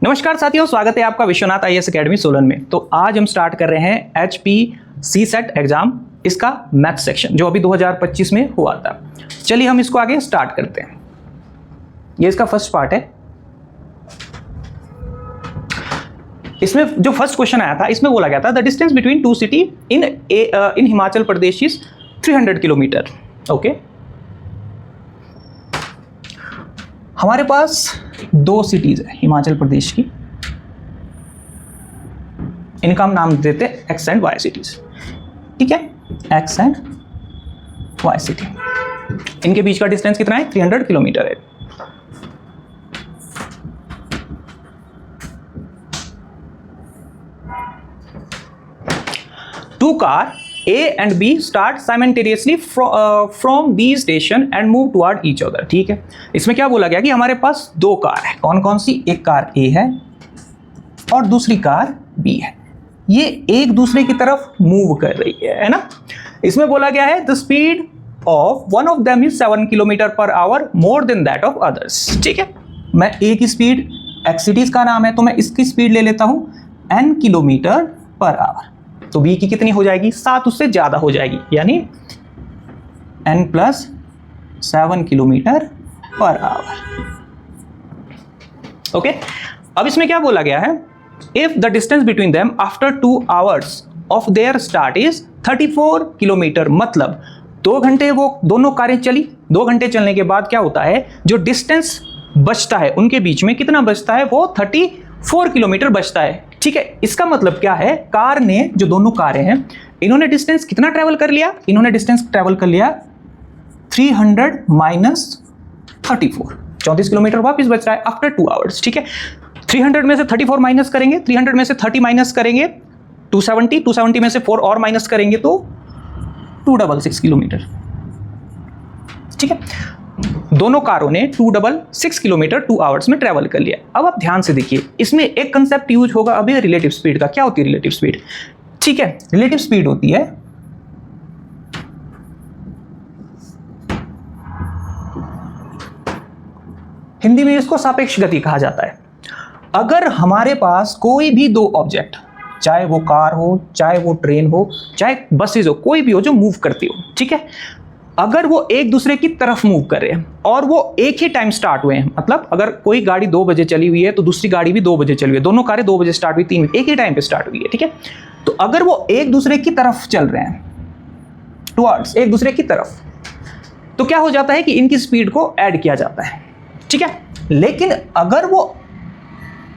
नमस्कार साथियों, स्वागत है आपका विश्वनाथ आईएएस एकेडमी सोलन में। तो आज हम स्टार्ट कर रहे हैं HPC सेट एग्जाम, इसका मैथ सेक्शन जो अभी 2025 में हुआ था। चलिए हम इसको आगे स्टार्ट करते हैं। ये इसका फर्स्ट पार्ट है। इसमें जो फर्स्ट क्वेश्चन आया था, इसमें बोला गया था the distance between two city in Himachal Pradesh is 300 kilometre. Okay, हमारे पास दो सिटीज है हिमाचल प्रदेश की, इनका हम नाम देते हैं एक्स एंड वाई सिटीज। ठीक है, एक्स एंड वाई सिटी, इनके बीच का डिस्टेंस कितना है? 300 किलोमीटर है। Two car A and B start simultaneously from B station and move toward each other। ठीक है, इसमें क्या बोला गया कि हमारे पास दो कार है। कौन कौन सी? एक कार A है और दूसरी कार B है। ये एक दूसरे की तरफ मूव कर रही है ना। इसमें बोला गया है the speed of one of them is 7 kilometre per our more than that of others. ठीक है, मैं A की स्पीड, एक्स सिटीज का नाम है तो मैं इसकी स्पीड ले लेता हूं n किलोमीटर पर आवर। तो B की कितनी हो जाएगी? 7 उससे ज़्यादा हो जाएगी, यानी n+7 kilometre per our. Okay, अब इसमें क्या बोला गया है? If the distance between them after 2 hours of their start is 34 kilometre. मतलब 2 घंटे वो दोनों कारें चली, 2 घंटे चलने के बाद क्या होता है, जो डिस्टेंस बचता है उनके बीच में, कितना बचता है? वो 34 किलोमीटर बचता है। ठीक है, इसका मतलब क्या है? कार ने, जो दोनों कारें हैं, इन्होंने डिस्टेंस कितना ट्रैवल कर लिया? इन्होंने डिस्टेंस ट्रैवल कर लिया 300 - 34, 34 किलोमीटर वापस बच रहा है आफ्टर 2 आवर्स। ठीक है, 300 में से 34 माइनस करेंगे, 300 में से 30 माइनस करेंगे, 270, 270 में से 4 और माइनस करेंगे तो 266 किलोमीटर। ठीक है, दोनों कारों ने 266 किलोमीटर 2 आवर्स में ट्रैवल कर लिया। अब आप ध्यान से देखिए, इसमें एक कंसेप्ट यूज होगा अभी रिलेटिव स्पीड का। क्या होती है रिलेटिव स्पीड? ठीक है, रिलेटिव स्पीड होती है हिंदी में इसको सापेक्ष गति कहा जाता है। अगर हमारे पास कोई भी दो ऑब्जेक्ट, चाहे वो कार हो, चाहे वो ट्रेन हो, चाहे बसेज हो, कोई भी हो जो मूव करती हो, ठीक है, अगर वो एक दूसरे की तरफ मूव कर रहे हैं और वो एक ही टाइम स्टार्ट हुए हैं, मतलब अगर कोई गाड़ी 2 बजे चली हुई है तो दूसरी गाड़ी भी 2 बजे चली हुई है, दोनों कारें 2 बजे स्टार्ट हुई, 3 एक ही टाइम पे स्टार्ट हुई है। ठीक है, तो अगर वो एक दूसरे की तरफ चल रहे हैं, टुवर्ड्स एक दूसरे की तरफ, तो क्या हो जाता है कि इनकी स्पीड को ऐड किया जाता है। ठीक है, लेकिन अगर वो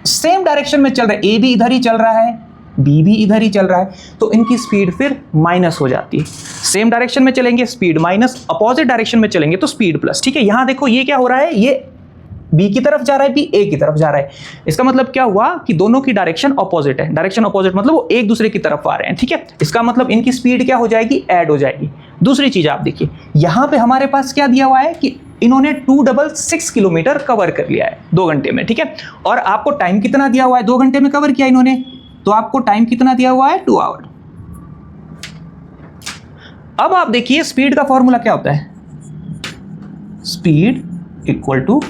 सेम डायरेक्शन में चल रहे हैं, ए भी इधर ही चल रहा है, बी भी इधर ही चल रहा है, तो इनकी स्पीड फिर माइनस हो जाती है। सेम डायरेक्शन में चलेंगे स्पीड माइनस, अपोजिट डायरेक्शन में चलेंगे तो स्पीड प्लस। ठीक है, यहां देखो ये क्या हो रहा है, ये बी की तरफ जा रहा है, बी ए की तरफ जा रहा है। इसका मतलब क्या हुआ कि दोनों की डायरेक्शन अपोजिट है। डायरेक्शन अपोजिट मतलब वो एक दूसरे की तरफ आ रहे हैं। ठीक है, इसका मतलब इनकी स्पीड क्या हो जाएगी? ऐड हो जाएगी। दूसरी चीज आप देखिए, यहां पे हमारे पास क्या दिया हुआ है कि इन्होंने 266 किलोमीटर कवर कर लिया है 2 घंटे में। ठीक है, और आपको टाइम कितना दिया हुआ है? 2 घंटे में कवर किया इन्होंने, तो आपको टाइम कितना दिया हुआ है? 2 आवर। अब आप देखिए स्पीड का फॉर्मूला क्या होता है? Speed equal to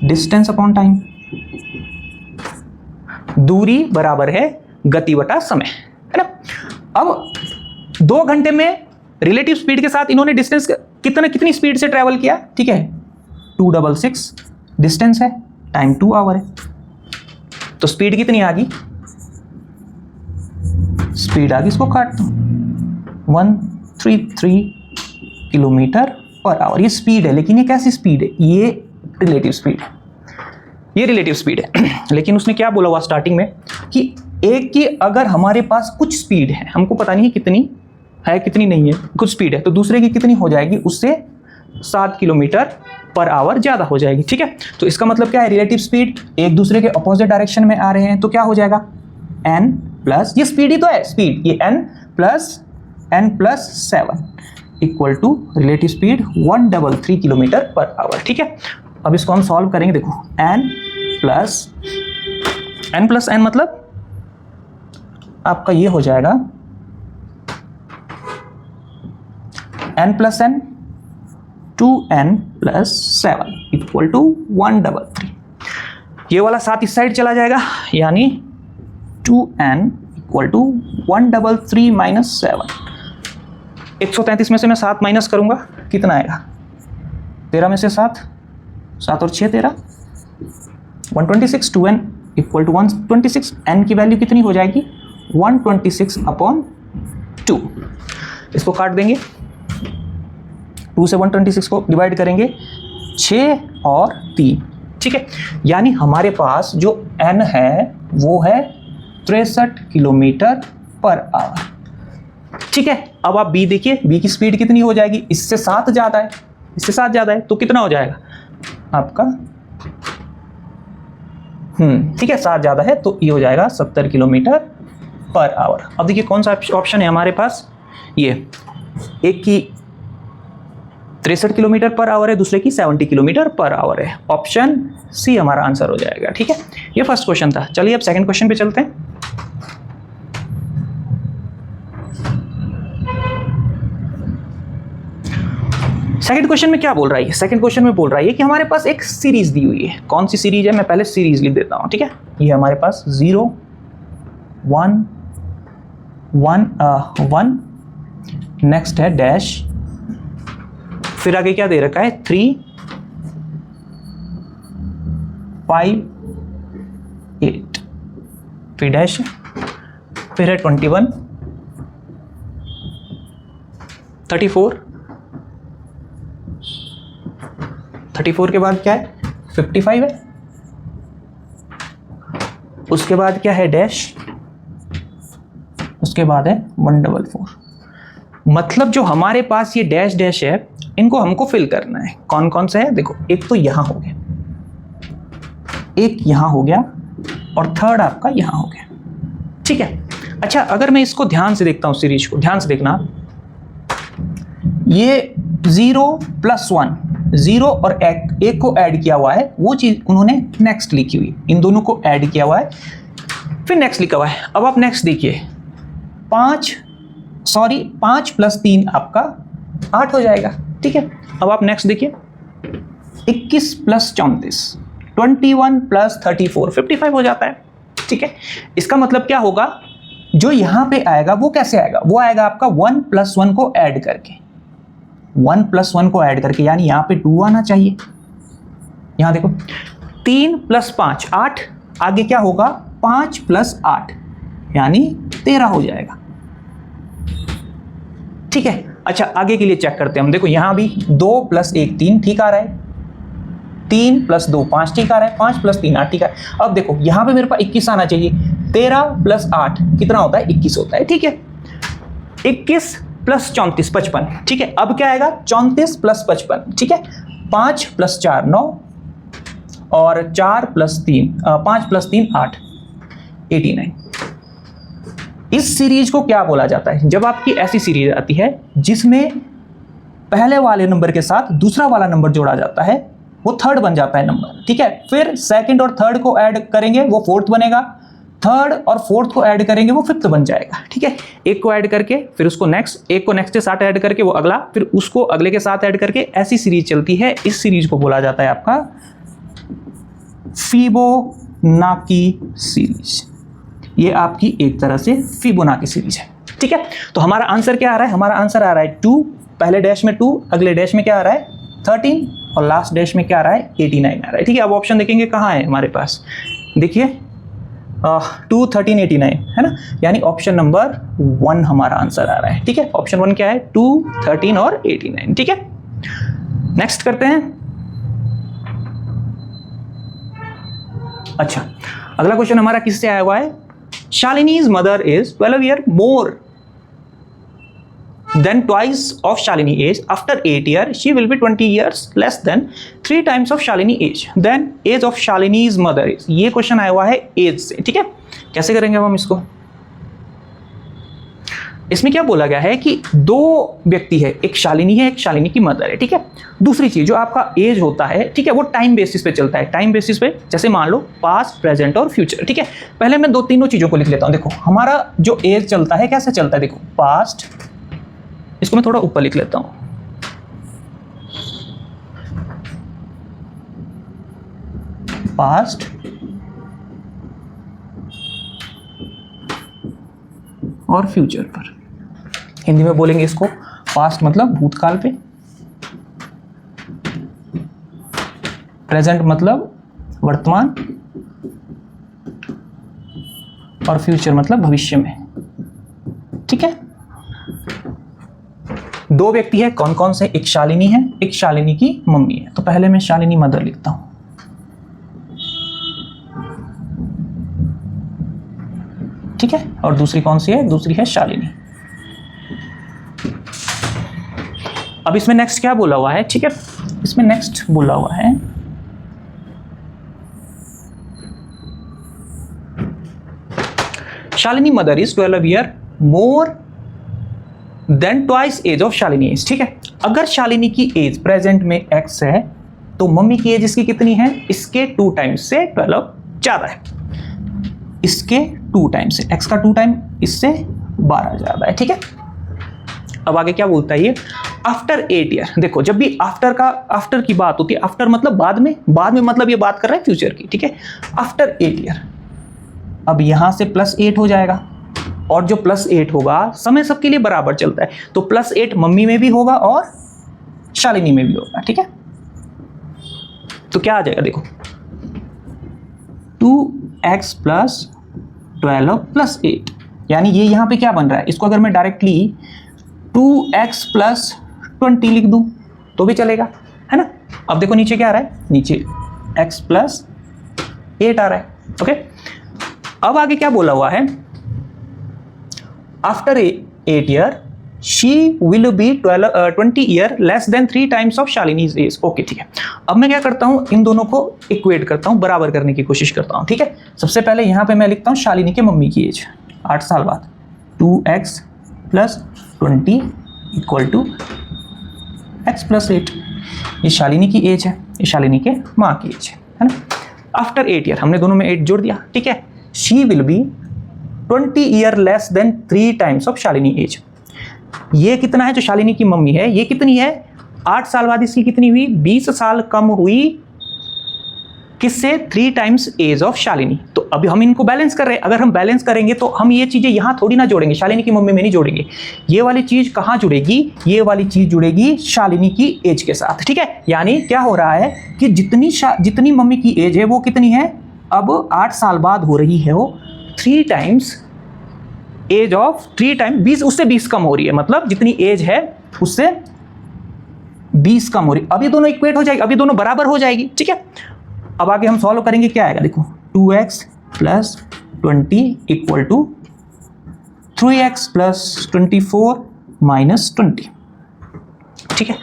distance upon time. दूरी बराबर है गति बटा समय, है ना। अब 2 घंटे में रिलेटिव स्पीड के साथ इन्होंने डिस्टेंस कितनी स्पीड से ट्रेवल किया? ठीक है, 266 डिस्टेंस है, टाइम 2 आवर है, तो स्पीड कितनी आ गई? स्पीड आ गई, इसको काट दो, 133 किलोमीटर पर आवर। ये स्पीड है, लेकिन ये कैसी स्पीड है? ये रिलेटिव स्पीड है, ये रिलेटिव स्पीड है। लेकिन उसने क्या बोला हुआ स्टार्टिंग में कि एक की अगर हमारे पास कुछ स्पीड है, हमको पता नहीं है कितनी है कितनी नहीं है, कुछ स्पीड है, तो दूसरे की कितनी हो जाएगी? उससे 7 किलोमीटर पर आवर ज्यादा हो जाएगी। ठीक है, तो इसका मतलब क्या है? रिलेटिव स्पीड एक दूसरे के अपोजिट डायरेक्शन में आ रहे हैं, तो क्या हो जाएगा? n प्लस, ये स्पीड ही तो है, स्पीड, ये n+7 equal to relative speed 133 kilometre per hour. ठीक है, अब इसको हम सॉल्व करेंगे। देखो n+n मतलब आपका ये हो जाएगा n+n 2n + 7 = 133। ये वाला 7 इस साइड चला जाएगा, यानी 2n इक्वल टू 133 माइनस 7। 133 में से मैं 7 माइनस करूंगा, कितना आएगा? 13 में से 7, 7 और 6 13, 126। 2n equal to 126। n की वैल्यू कितनी हो जाएगी? 126/2। इसको काट देंगे, 2 से 126 को डिवाइड करेंगे, 6 और 3, ठीक है। यानी हमारे पास जो n है वो है 63 किलोमीटर पर आवर, ठीक है। अब आप b देखिए, b की स्पीड कितनी हो जाएगी? इससे 7 ज़्यादा है, इससे 7 ज़्यादा है, तो कितना हो जाएगा आपका? ठीक है, 7 ज़्यादा है तो ये हो जाएगा 70 किलोमीटर पर आवर। अब देखिए कौन सा ऑप्शन है हमारे पास, ये एक की 63 किलोमीटर पर आवर है, दूसरे की 70 किलोमीटर पर आवर है। ऑप्शन सी हमारा आंसर हो जाएगा, ठीक है। ये फर्स्ट क्वेश्चन था। चलिए अब सेकंड क्वेश्चन पे चलते हैं। सेकंड क्वेश्चन में क्या बोल रहा है? सेकंड क्वेश्चन में बोल रहा है कि हमारे पास एक सीरीज दी हुई है। कौन सी सीरीज है? मैं पहले सीरीज लिख देता हूं, ठीक है। ये हमारे पास 0 1 1 1, नेक्स्ट है डैश, फिर आगे क्या दे रखा है? 3 5 8, फिर डैश, फिर है 21 34 के बाद क्या है? 55 है, उसके बाद क्या है? डैश, उसके बाद है 144। मतलब जो हमारे पास ये डैश डैश है, इनको हमको फिल करना है। कौन कौन से है? देखो, एक तो यहां हो गया, एक यहां हो गया, और थर्ड आपका यहां हो गया, ठीक है। अच्छा, अगर मैं इसको ध्यान से देखता हूं, सीरीज को ध्यान से देखना, ये 0 + 1, 0 और एक को ऐड किया हुआ है, वो चीज उन्होंने नेक्स्ट लिखी हुई, इन दोनों को ऐड किया हुआ है, फिर नेक्स्ट लिखा हुआ है। अब आप नेक्स्ट देखिए, 5 + 3 आपका 8 हो जाएगा, ठीक है। अब आप नेक्स्ट देखिए, 21 + 34, 21 + 34, 55 हो जाता है, ठीक है। इसका मतलब क्या होगा? जो यहां पे आएगा वो कैसे आएगा? वो आएगा आपका 1 + 1 को ऐड करके, 1 + 1 को ऐड करके, यानी यहां पे 2 आना चाहिए। यहां देखो, 3 + 5 8, आगे क्या होगा? 5 + 8 यानी 13 हो जाएगा, ठीक है। अच्छा, आगे के लिए चेक करते हैं हम। देखो यहां भी 2 + 1 3 ठीक आ रहा है, 3 + 2 5 ठीक आ रहा है, 5 + 3 8 ठीक है। अब देखो यहां पे मेरे पास 21 आना चाहिए, 13 + 8 कितना होता है? 21 होता है, ठीक है। 21 + 34 55, ठीक है। अब क्या आएगा? 34 + 55, ठीक है। 5 + 4 9, और 4 + 3 5 + 3 8, 89। इस सीरीज को क्या बोला जाता है? जब आपकी ऐसी सीरीज आती है जिसमें पहले वाले नंबर के साथ दूसरा वाला नंबर जोड़ा जाता है, वो थर्ड बन जाता है नंबर, ठीक है। फिर सेकंड और थर्ड को ऐड करेंगे, वो फोर्थ बनेगा, थर्ड और फोर्थ को ऐड करेंगे, वो फिफ्थ बन जाएगा, ठीक है। एक को ऐड करके फिर उसको नेक्स्ट, एक को नेक्स्ट के साथ ऐड करके वो अगला, फिर उसको अगले के साथ ऐड करके, ऐसी सीरीज चलती है। इस सीरीज को बोला जाता है आपका फिबोनाची सीरीज। ये आपकी एक तरह से फिबोनाची सीरीज है, ठीक है। तो हमारा आंसर क्या आ रहा है? हमारा आंसर आ रहा है 2, पहले डैश में 2, अगले डैश में क्या आ रहा है? 13, और लास्ट डैश में क्या आ रहा है? 89 आ रहा है, ठीक है। अब ऑप्शन देखेंगे कहाँ है हमारे पास, देखिए 2 13 89 है ना, यानी ऑप्शन नंबर 1 हमारा आंसर आ रहा है, ठीक है। ऑप्शन 1 क्या है? 2 13 और 89, ठीक है। नेक्स्ट करते हैं। अच्छा, अगला क्वेश्चन हमारा किससे आया हुआ है? Shalini's mother is 12 year more then twice of Shalini age. After 8 years she will be 20 years less than 3 times of Shalini age. Then age of Shalini's mother is. ये क्वेश्चन आया हुआ है एज से, ठीक है। कैसे करेंगे हम इसको? इसमें क्या बोला गया है कि 2 व्यक्ति है, एक शालिनी है, एक शालिनी की मदर है, ठीक है। दूसरी चीज जो आपका एज होता है, ठीक है, वो टाइम बेसिस पे चलता है। टाइम बेसिस पे जैसे मान लो पास्ट, प्रेजेंट और फ्यूचर, ठीक है। पहले मैं 2-3 चीजों को लिख लेता हूं। देखो हमारा जो एज चलता है कैसे चलता है? देखो पास्ट, इसको मैं थोड़ा ऊपर लिख लेता हूं, पास्ट, और फ्यूचर पर। हिंदी में बोलेंगे इसको पास्ट मतलब भूतकाल पे, प्रेजेंट मतलब वर्तमान, और फ्यूचर मतलब भविष्य में। ठीक है, दो व्यक्ति है, कौन कौन से? एक शालिनी है, एक शालिनी की मम्मी है। तो पहले मैं शालिनी मदर लिखता हूं, ठीक है, और दूसरी कौन सी है? दूसरी है शालिनी। अब इसमें नेक्स्ट क्या बोला हुआ है? ठीक है, इसमें नेक्स्ट बोला हुआ है Shalini mother is 12 year more than twice age of Shalini age. ठीक है, अगर शालिनी की एज प्रेजेंट में x है तो मम्मी की एज इसकी कितनी है? इसके 2 टाइम्स से 12 ज्यादा है, इसके 2 टाइम से, x का 2 टाइम इससे 12 ज्यादा है। ठीक है, अब आगे क्या बोलता है ये? After 8 year. देखो, जब भी आफ्टर की बात होती है, आफ्टर मतलब बाद में मतलब ये बात कर रहे हैं फ्यूचर की। ठीक है, आफ्टर 8 ईयर, अब यहां से +8 हो जाएगा, और जो +8 होगा समय सबके लिए बराबर चलता है, तो +8 मम्मी में भी होगा और शालिनी में भी होगा। ठीक है, तो क्या आ जाएगा? देखो 2x + 12 + 8, यानी ये यहां पे क्या बन रहा है? इसको अगर मैं डायरेक्टली 2x + 20 लिख दूं तो भी चलेगा, है ना। अब देखो नीचे क्या आ रहा है? नीचे x + 8 आ रहा है। ओके, अब आगे क्या बोला हुआ है? After 8 year she will be 20 year less than 3 times of Shalini's age. Okay, ठीक है, अब मैं क्या करता हूं? इन दोनों को इक्वेट करता हूं, बराबर करने की कोशिश करता हूं। ठीक है, सबसे पहले यहां पे मैं लिखता हूं शालिनी के मम्मी की एज 8 साल बाद, 2x + 20 = x + 8। ये शालिनी की एज है, ये शालिनी के माँ की एज है ना। आफ्टर 8 ईयर हमने दोनों में 8 जोड़ दिया। ठीक है, she will be 20 year less than 3 times of Shalini age. ये कितना है? जो शालिनी की मम्मी है ये कितनी है? 8 साल बाद इसकी कितनी हुई? 20 साल कम हुई, किससे? 3 टाइम्स एज ऑफ शालिनी। तो अभी हम इनको बैलेंस कर रहे हैं, अगर हम बैलेंस करेंगे तो हम ये चीजें यहां थोड़ी ना जोड़ेंगे, शालिनी की मम्मी में नहीं जोड़ेंगे। ये वाली चीज कहां जुड़ेगी? ये वाली चीज जुड़ेगी शालिनी की एज के साथ। ठीक है, यानी क्या हो रहा है कि जितनी मम्मी की एज है वो कितनी है? अब 8 साल बाद हो रही है वो 3 टाइम्स एज ऑफ 3 टाइम 20, उससे 20 कम हो रही है, मतलब जितनी एज है उससे 20 कम हो रही है। अब ये दोनों इक्वेट हो जाएगी, अब ये दोनों बराबर हो जाएगी। ठीक है, अब आगे हम सॉल्व करेंगे, क्या आएगा? देखो 2x + 20 = 3x + 24 - 20। ठीक है,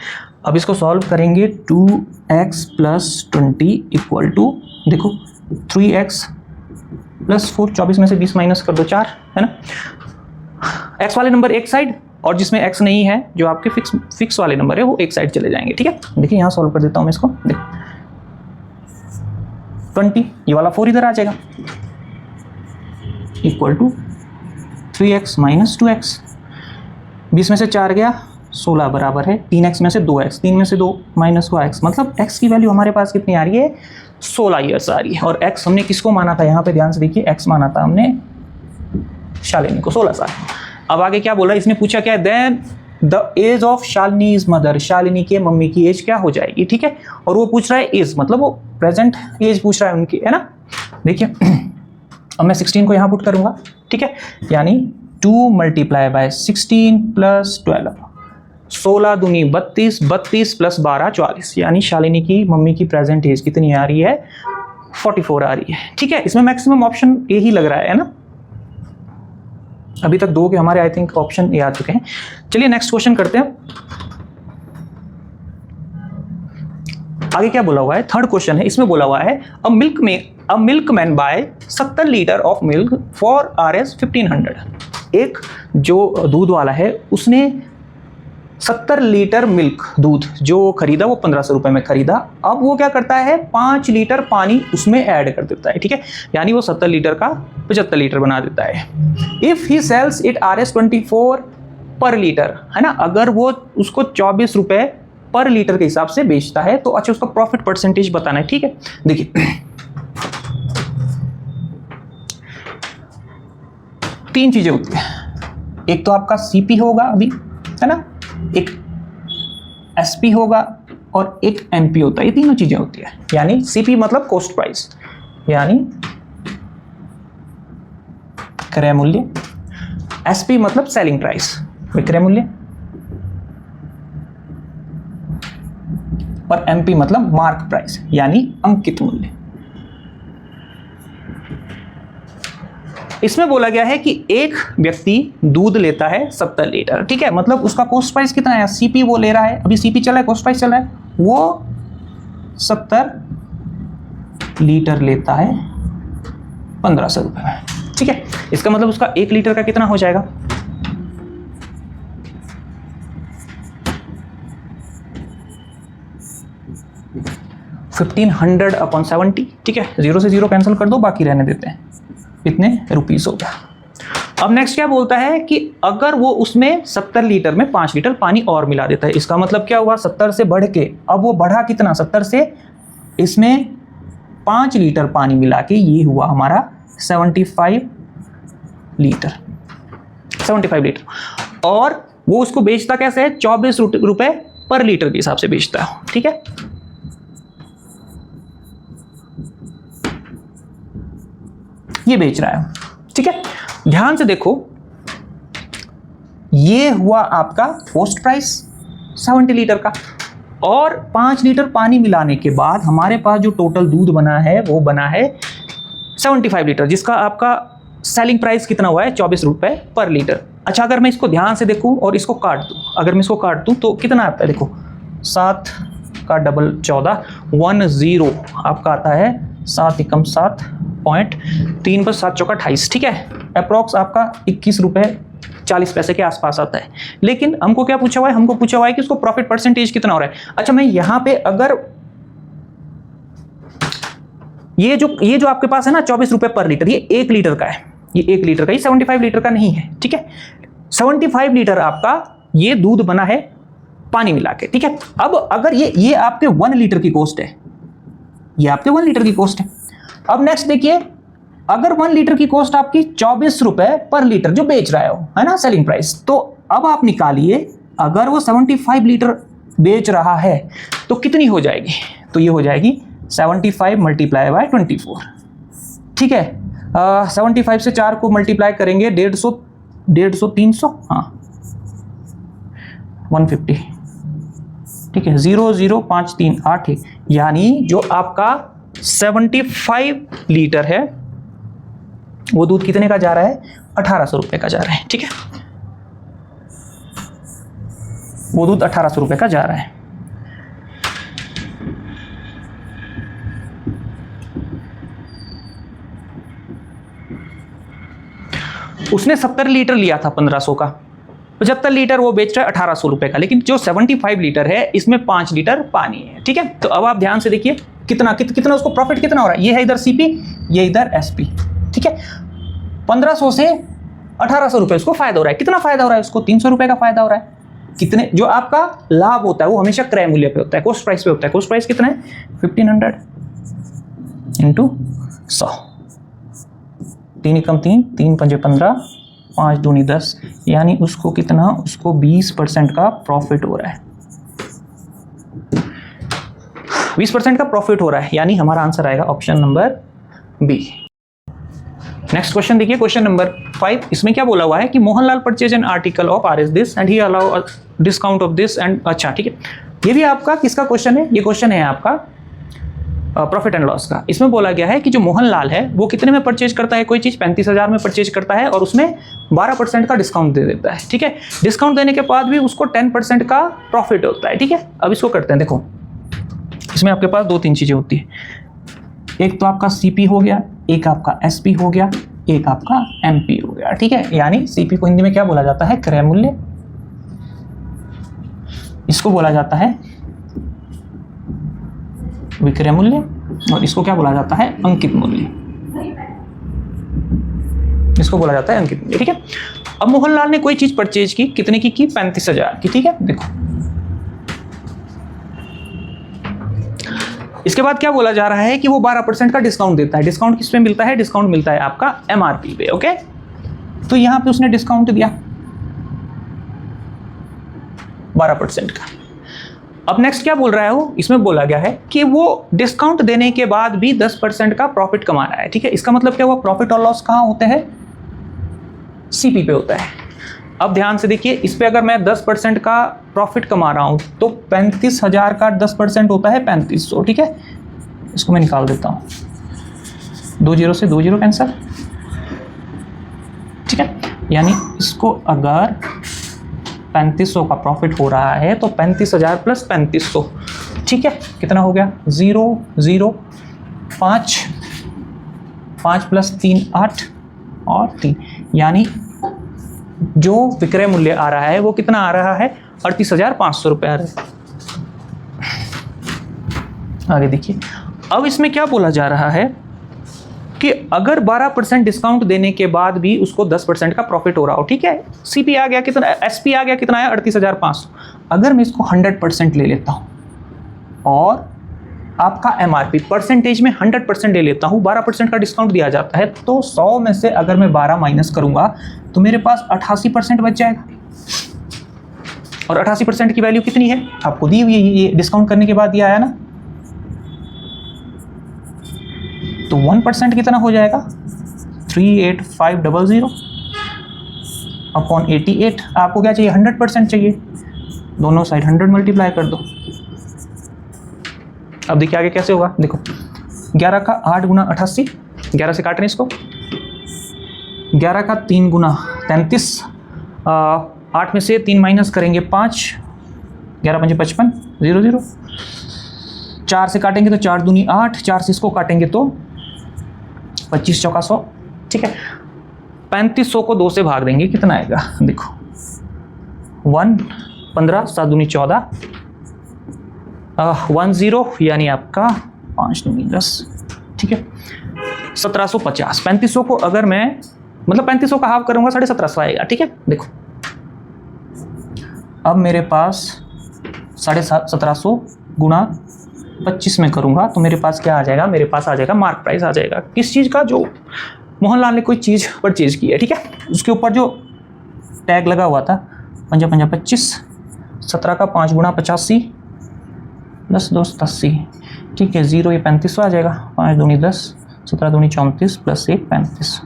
अब इसको सॉल्व करेंगे। 2x + 20 = देखो 3x + 4, 24 में से 20 माइनस कर दो 4, है ना। x वाले नंबर एक साइड, और जिसमें x नहीं है, जो आपके फिक्स वाले नंबर है, वो एक साइड चले जाएंगे। ठीक है, देखिए यहां सॉल्व कर देता हूं मैं इसको। देखो 20, ये वाला 4 इधर आ जाएगा, = 3x - 2x। 20 में से 4 गया, 16 बराबर है 3x में से 2x, 3 में से 2 - 2x, मतलब x की वैल्यू हमारे पास कितनी आ रही है? 16 ईयर्स आ रही है। और x हमने किसको माना था? यहाँ पे ध्यान से देखिए, x माना था हमने शालिनी को 16 साल। अब आगे क्या बोला? इसने पूछा क्या? Then the age of Shalini's mother, Shalini के मम्मी की एज क्या हो जाएगी? ठीक है, और वो पूछ रहा है एज, मतलब वो प्रेजेंट एज पूछ रहा है उनकी, है ना। देखिए अब मैं 16 को यहाँ पुट करूंगा। ठीक है, यानी 2 × 16 + 12, 16 दूनी 32, 32 + 12 44, यानी शालिनी की मम्मी की प्रेजेंट एज कितनी आ रही है? 44 आ रही है। ठीक है, इसमें मैक्सिमम ऑप्शन ए ही लग रहा है ना। अभी तक 2 के हमारे आई थिंक ऑप्शन ए आ चुके हैं। चलिए नेक्स्ट क्वेश्चन करते हैं। आगे क्या बोला हुआ है? थर्ड क्वेश्चन है, इसमें बोला हुआ है a milkman buy 70 litre of milk for Rs 1500। एक जो दूध वाला है उसने 70 लीटर मिल्क दूध जो खरीदा वो 1500 रुपए में खरीदा। अब वो क्या करता है? 5 लीटर पानी उसमें ऐड कर देता है। ठीक है, यानी वो 70 लीटर का 75 लीटर बना देता है। If he sells it Rs 24 पर लीटर, है ना, अगर वो उसको 24 रुपए पर लीटर के हिसाब से बेचता है तो अच्छा उसका प्रॉफिट परसेंटेज बताना है। ठीक है, देखिए 3 चीजें होती है। एक तो आपका सीपी होगा अभी, है ना, एक एसपी होगा और एक एनपी होता है। ये तीनों चीजें होती है। यानी सीपी मतलब कॉस्ट प्राइस, यानी क्रय मूल्य, एसपी मतलब सेलिंग प्राइस, विक्रय मूल्य, और एमपी मतलब मार्क प्राइस यानी अंकित मूल्य। इसमें बोला गया है कि एक व्यक्ति दूध लेता है 70 लीटर, ठीक है, मतलब उसका कॉस्ट प्राइस कितना है, सीपी वो ले रहा है, अभी सीपी चला है, कॉस्ट प्राइस चला है, वो 70 लीटर लेता है 1500 रुपए में, ठीक है। इसका मतलब उसका 1 लीटर का कितना हो जाएगा, $1500/70, ठीक है। 0 से 0 कैंसिल कर दो, बाकी रहने देते हैं, इतने रुपीस हो गया। अब नेक्स्ट क्या बोलता है कि अगर वो उसमें 70 लीटर में 5 लीटर पानी और मिला देता है, इसका मतलब क्या हुआ, 70 से बढ़ के अब वो बढ़ा कितना, 70 से इसमें 5 लीटर पानी मिला के ये हुआ हमारा 75 लीटर, 75 लीटर। और वो उसको बेचता कैसे है, 24 रुपए पर लीटर के हिसाब से बेचता है, ठीक है। ये बेच रहा है, ठीक है। ध्यान से देखो, ये हुआ आपका कॉस्ट प्राइस 70 लीटर का, और 5 लीटर पानी मिलाने के बाद हमारे पास जो टोटल दूध बना है वो बना है 75 लीटर, जिसका आपका सेलिंग प्राइस कितना हुआ है, 24 रुपए पर लीटर। अच्छा, अगर मैं इसको ध्यान से देखूं और इसको काट दूं, अगर मैं इसको काट दूं तो कितना आता है, देखो 7 का डबल 14, 10 आपका आता है 7 एकम 7 पॉइंट 3 पर 7 चौका 28, ठीक है। अप्रॉक्स आपका 21 रुपए 40 पैसे के आसपास आता है। लेकिन हमको क्या पूछा हुआ है, हमको पूछा हुआ है कि उसको प्रॉफिट परसेंटेज कितना हो रहा है। अच्छा, मैं यहां पे अगर ये जो आपके पास है ना 24 रुपए पर लीटर, ये 1 लीटर का है, ये 1 लीटर का, ये 75 लीटर का नहीं है, ठीक है। 75 लीटर आपका ये दूध बना है पानी मिला के, ठीक है। अब अगर ये आपके 1 लीटर की कॉस्ट है, ये आपके 1 लीटर की कॉस्ट है। अब नेक्स्ट देखिए, अगर 1 लीटर की कॉस्ट आपकी 24 रुपए पर लीटर जो बेच रहा है ना, सेलिंग प्राइस, तो अब आप निकालिए, अगर वो 75 लीटर बेच रहा है तो कितनी हो जाएगी, तो ये हो जाएगी 75 मल्टीप्लाई बाय 24, ठीक है। 75 से 4 को मल्टीप्लाई करेंगे 150 300, हाँ 150, ठीक है। 00538 है, यानी जो आपका 75 लीटर है वो दूध कितने का जा रहा है, 1800 रुपए का जा रहा है, ठीक है। वो दूध 1800 रुपए का जा रहा है। उसने 70 लीटर लिया था 1500 का, 75 लीटर वो बेच रहा है 1800 रुपए का, लेकिन जो 75 लीटर है इसमें 5 लीटर पानी है, ठीक है। तो अब आप ध्यान से देखिए कितना उसको प्रॉफिट कितना हो रहा है, ये है इधर सीपी, ये इधर एसपी, ठीक है। 1500 से 1800 रुपए उसको फायदा हो रहा है। कितना फायदा हो रहा है उसको, 300 रुपए का फायदा हो रहा है। कितने, जो आपका लाभ होता है वो हमेशा क्रय मूल्य पे होता है, कॉस्ट प्राइस पे होता है। कॉस्ट प्राइस कितना है, 1500 इंटू 100, 3 एकम 3, 3 पंजे 15, 5 दूनी 10, यानी उसको कितना, उसको 20% का प्रॉफिट हो रहा है, 20% का प्रॉफिट हो रहा है, यानी हमारा आंसर आएगा option number B. Next question देखिए, क्वेश्चन नंबर 5। इसमें क्या बोला हुआ है कि Mohanlal purchase an article of R S this and he allow discount of this and, अच्छा ठीक है, ये भी आपका किसका क्वेश्चन है, ये क्वेश्चन है आपका प्रॉफिट एंड लॉस का। इसमें बोला गया है कि जो मोहनलाल है वो कितने में परचेज करता है, कोई चीज़ 35,000 में परचेज करता है और उसमें 12% का डिस्काउंट दे देता है, ठीक है। डिस्काउंट देने के बाद भी उसको 10% का प्रॉफिट होता है, ठीक है। अब इसको करते हैं, देखो इसमें आपके पास 2-3 चीज़ें होती है, एक तो आपका सीपी हो गया, एक आपका एसपी हो गया, एक आपका एमपी हो गया, ठीक है। यानी सीपी को हिंदी में क्या बोला जाता है, क्रय मूल्य, इसको बोला जाता है विक्रय मूल्य, और इसको क्या बोला जाता है, अंकित मूल्य, इसको बोला जाता है अंकित मूल्य, ठीक है। अब मोहनलाल ने कोई चीज परचेज की, कितने की 35,000 की, ठीक है। देखो इसके बाद क्या बोला जा रहा है कि वो 12% का डिस्काउंट देता है। डिस्काउंट किस पे मिलता है, डिस्काउंट मिलता है आपका एमआरपी पे, ओके। तो यहां पे उसने डिस्काउंट दिया, 12% का। अब नेक्स्ट क्या बोल रहा है वो, इसमें बोला गया है कि वो डिस्काउंट देने के बाद भी 10% का प्रॉफिट कमा रहा है। ठीक है, इसका मतलब क्या हुआ, प्रॉफिट और लॉस कहाँ होते हैं, सीपी पे होता है। अब ध्यान से देखिए, इस पे अगर मैं 10% का प्रॉफिट कमा रहा हूँ तो 35,000 का 10% होता है 3500। ठीक है, इसको मैं निकाल देता हूँ, 2 0 से 2 0 कैंसिल। ठीक है, यानी इसको अगर 3500 का प्रॉफिट हो रहा है तो 35,000 प्लस 3500, ठीक है, कितना हो गया, 0 0 5 5 प्लस 3 8 और 3, यानी जो विक्रय मूल्य आ रहा है वो कितना आ रहा है, 38,500 रुपये आ रहा है। आगे देखिए, अब इसमें क्या बोला जा रहा है कि अगर 12% डिस्काउंट देने के बाद भी उसको 10% का प्रॉफिट हो रहा हो। ठीक है, सीपी आ गया कितना, एसपी आ गया कितना है, 38,500। अगर मैं इसको 100% ले लेता हूँ और आपका एमआरपी परसेंटेज में 100% ले लेता हूँ, 12% का डिस्काउंट दिया जाता है, तो 100 में से अगर मैं 12 माइनस करूँगा तो मेरे पास 88% बच जाएगा। और 88% की वैल्यू कितनी है, आपको दी हुई है, ये डिस्काउंट करने के बाद ये आया ना, तो 1% कितना हो जाएगा, 38500 अपॉन 88। आपको क्या चाहिए, 100% चाहिए, दोनों साइड 100 मल्टीप्लाई कर दो। अब देखिए आगे कैसे होगा, देखो 11 का 8 गुना 88, 11 से काट रहे हैं इसको, 11 का 3 गुना 33, 8 में से 3 माइनस करेंगे 5, 11 5 55 0 0, 4 से काटेंगे तो 4 दूनी 8, 4 से इसको काटेंगे तो 25 चौका 100। ठीक है, 3500 को 2 से भाग देंगे, कितना आएगा, देखो 1 15 7 दूनी 14, 1 0 यानी आपका 5 दूनी 10। ठीक है, 1750। 3500 को अगर मैं मतलब 3500 का हाफ करूंगा 1750 आएगा। ठीक है, देखो अब मेरे पास 1750 गुणा 25 में करूंगा तो मेरे पास क्या आ जाएगा, मेरे पास आ जाएगा मार्क प्राइस आ जाएगा, किस चीज़ का, जो मोहनलाल ने कोई चीज़ परचेज की है। ठीक है, उसके ऊपर जो टैग लगा हुआ था 5 5 25, 17 का 5 गुणा 85 प्लस 2 87। ठीक है, 0 ये 3500 आ जाएगा, 5 दूनी 10, 17 दूनी 34 प्लस 1 35।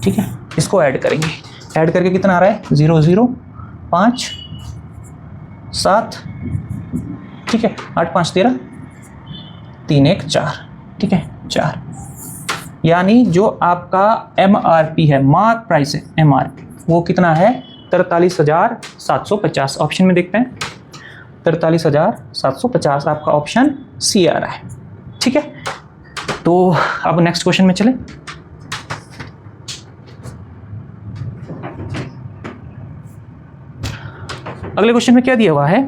ठीक है, इसको ऐड करेंगे, ऐड करके कितना आ रहा है, 0 0 5 7। ठीक है, 8 5 13, 3 1 4। ठीक है, 4, यानी जो आपका एमआरपी है, मार्क प्राइस है, एमआरपी वो कितना है, 43,750। ऑप्शन में देखते हैं, 43,750 आपका ऑप्शन सी आ रहा है। ठीक है, तो अब नेक्स्ट क्वेश्चन में चलें। अगले क्वेश्चन में क्या दिया हुआ है,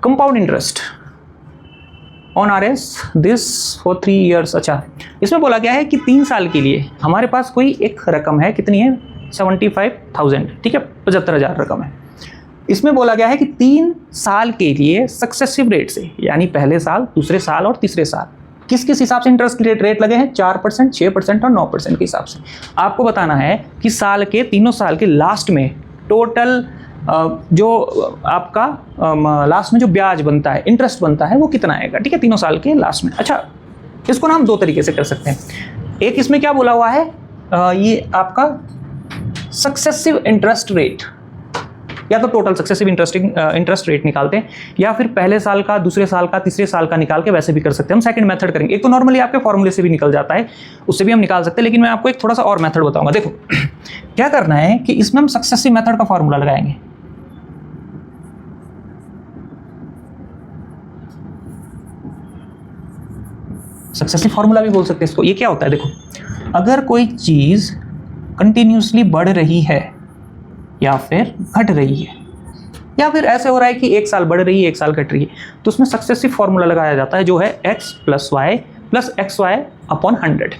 compound interest on RS this for 3 years. अच्छा, इसमें बोला गया है कि 3 साल के लिए हमारे पास कोई एक रकम है, कितनी है, 75,000। ठीक है, 75,000 रकम है। इसमें बोला गया है कि 3 साल के लिए सक्सेसिव रेट से, यानी पहले साल, दूसरे साल और तीसरे साल, किस किस हिसाब से इंटरेस्ट रेट लगे हैं, 4%, 6% और 9% के हिसाब से। आपको बताना है कि साल के, तीनों साल के लास्ट में टोटल जो आपका लास्ट में जो ब्याज बनता है, इंटरेस्ट बनता है, वो कितना आएगा। ठीक है, तीनों साल के लास्ट में। अच्छा, इसको ना हम 2 तरीके से कर सकते हैं। एक इसमें क्या बोला हुआ है, ये आपका सक्सेसिव इंटरेस्ट रेट, या तो टोटल सक्सेसिव इंटरेस्ट रेट निकालते हैं, या फिर पहले साल का, दूसरे साल का, तीसरे साल का निकाल के वैसे भी कर सकते हैं। हम सेकंड मेथड करेंगे। एक तो नॉर्मली आपके फॉर्मूले से भी निकल जाता है, उससे भी हम निकाल सकते हैं, लेकिन मैं आपको एक थोड़ा सा और मेथड बताऊंगा। देखो क्या करना है कि इसमें हम सक्सेसिव मेथड का फॉर्मूला लगाएंगे। सक्सेसिव फॉर्मूला भी बोल सकते हैं इसको। ये क्या होता है, देखो अगर कोई चीज कंटिन्यूसली बढ़ रही है या फिर घट रही है, या फिर ऐसे हो रहा है कि 1 साल बढ़ रही है, 1 साल घट रही है, तो उसमें सक्सेसिव फॉर्मूला लगाया जाता है, जो है x plus y plus x y upon 100।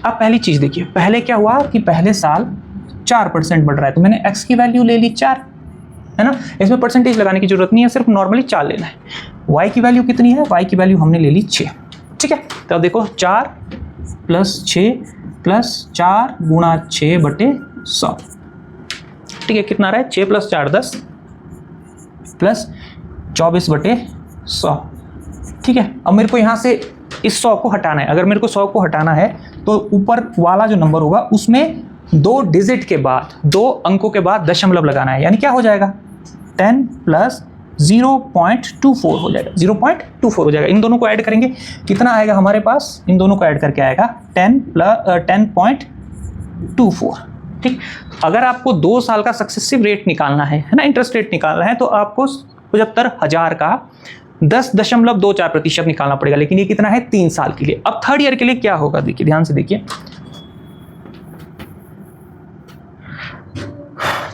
अब पहली चीज देखिए, पहले क्या हुआ कि पहले साल 4% बढ़ रहा है, तो मैंने x की वैल्यू ले ली 4, है ना, इसमें परसेंटेज लगाने की जरूरत नहीं है, सिर्फ नॉर्मली 4 लेना है। y की वैल्यू कितनी है, y की वैल्यू हमने ले ली 6। ठीक है, तो अब देखो 4 प्लस 6 प्लस 4 गुणा 6 बटे 100। ठीक है, कितना आ रहा है 6 + 4 10 प्लस 24/100। ठीक है, अब मेरे को यहाँ से इस 100 को हटाना है। अगर मेरे को 100 को हटाना है तो ऊपर वाला जो नंबर होगा उसमें 2 डिजिट के बाद 2 अंकों के बाद दशमलव लगाना है, यानी क्या हो जाएगा 10 + 0.24 हो जाएगा, 0.24 हो जाएगा। इन दोनों को ऐड करेंगे कितना आएगा हमारे पास, इन दोनों को ऐड करके आएगा 10.24। ठीक, अगर आपको 2 साल का सक्सेसिव रेट निकालना है ना, इंटरेस्ट रेट निकालना है, तो आपको 75,000 का 10.24% निकालना पड़ेगा, लेकिन ये कितना है 3 साल के लिए। अब थर्ड ईयर के लिए क्या होगा, देखिए ध्यान से देखिए,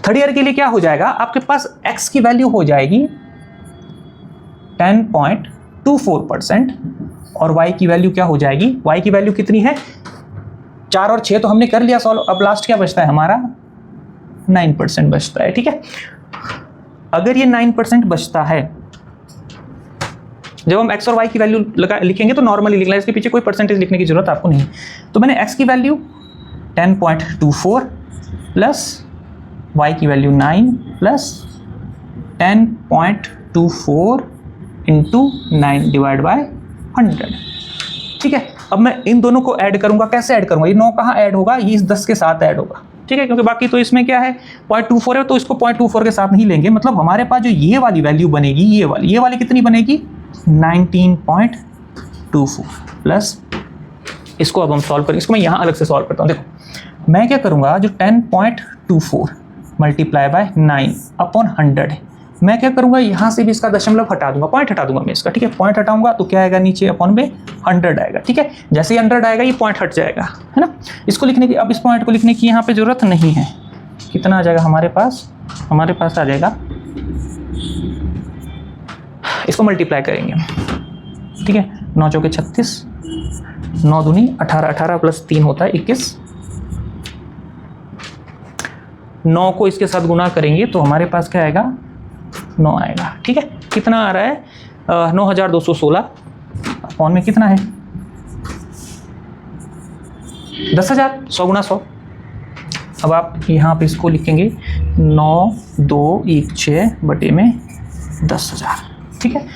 थर्ड ईयर के लिए क्या हो जाएगा, आपके पास x की वैल्यू हो जाएगी 10.24% और y की वैल्यू क्या हो जाएगी, y की वैल्यू कितनी है 4 और 6 तो हमने कर लिया सॉल्व। अब लास्ट क्या बचता है हमारा 9% बचता है। ठीक है, अगर ये 9% बचता है, जब हम x और y की वैल्यू लिखेंगे तो नॉर्मली लिखना है, इसके पीछे कोई परसेंटेज लिखने की जरूरत आपको नहीं। तो मैंने x की वैल्यू 10.24 प्लस y की value 9 plus 10.24 into 9 divide by 100। ठीक है, अब मैं इन दोनों को ऐड करूंगा, कैसे ऐड करूंगा, ये 9 कहाँ ऐड होगा, ये इस 10 के साथ ऐड होगा। ठीक है, क्योंकि बाकी तो इसमें क्या है 0.24 है, तो इसको 0.24 के साथ नहीं लेंगे। मतलब हमारे पास जो ये वाली वैल्यू बनेगी, ये वाली कितनी बनेगी 19.24 प्लस, इसको अब हम सॉल्व करेंगे, इसको मैं यहाँ अलग से सॉल्व करता हूँ। देखो मैं क्या करूँगा, जो 10.24 मल्टीप्लाई बाय 9/100 है, मैं क्या करूँगा यहाँ से भी इसका दशमलव हटा दूंगा, पॉइंट हटा दूंगा मैं इसका। ठीक है, पॉइंट हटाऊंगा तो क्या आएगा नीचे अपॉन में 100 आएगा। ठीक है, जैसे ही 100 आएगा ये पॉइंट हट जाएगा, है ना। इसको लिखने की, अब इस पॉइंट को लिखने की यहाँ पे जरूरत नहीं है। कितना आ जाएगा हमारे पास आ जाएगा, इसको मल्टीप्लाई करेंगे। ठीक है, 9 चौके 36, 9 दूनी 18, 18 प्लस 3 होता है 21। 9 को इसके साथ गुना करेंगे तो हमारे पास क्या आएगा 9 आएगा। ठीक है, कितना आ रहा है 9,216 अपॉन में कितना है 10,000, 100 गुना 100। अब आप यहाँ पे इसको लिखेंगे 9,216 बटे में 10,000। ठीक है,